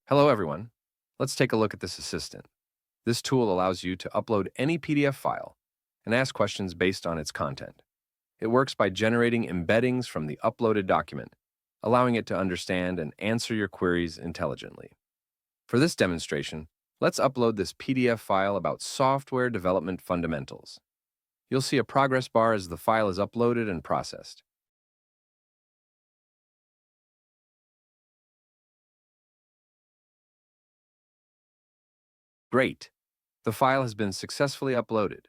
Hello, everyone. Let's take a look at this assistant. This tool allows you to upload any PDF file and ask questions based on its content. It works by generating embeddings from the uploaded document, allowing it to understand and answer your queries intelligently. For this demonstration, let's upload this PDF file about software development fundamentals. You'll see a progress bar as the file is uploaded and processed. Great! The file has been successfully uploaded.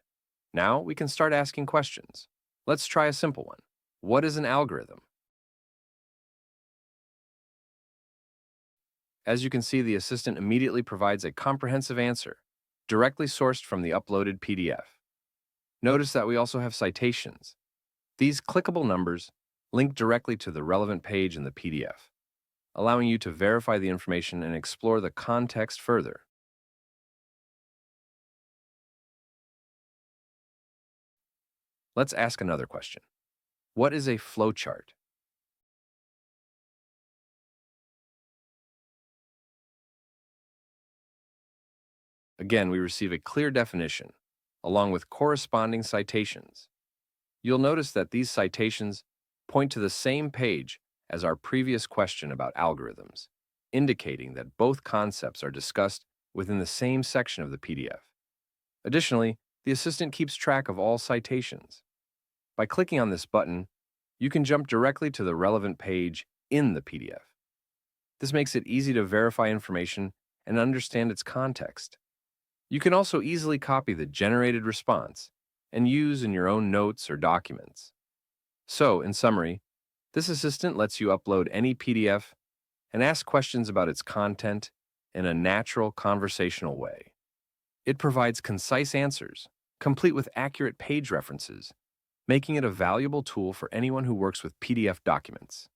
Now we can start asking questions. Let's try a simple one. What is an algorithm? As you can see, the assistant immediately provides a comprehensive answer, directly sourced from the uploaded PDF. Notice that we also have citations. These clickable numbers link directly to the relevant page in the PDF, allowing you to verify the information and explore the context further. Let's ask another question. What is a flowchart? Again, we receive a clear definition, along with corresponding citations. You'll notice that these citations point to the same page as our previous question about algorithms, indicating that both concepts are discussed within the same section of the PDF. Additionally, the assistant keeps track of all citations. By clicking on this button, you can jump directly to the relevant page in the PDF. This makes it easy to verify information and understand its context. You can also easily copy the generated response and use in your own notes or documents. So, in summary, this assistant lets you upload any PDF and ask questions about its content in a natural conversational way. It provides concise answers, complete with accurate page references, making it a valuable tool for anyone who works with PDF documents.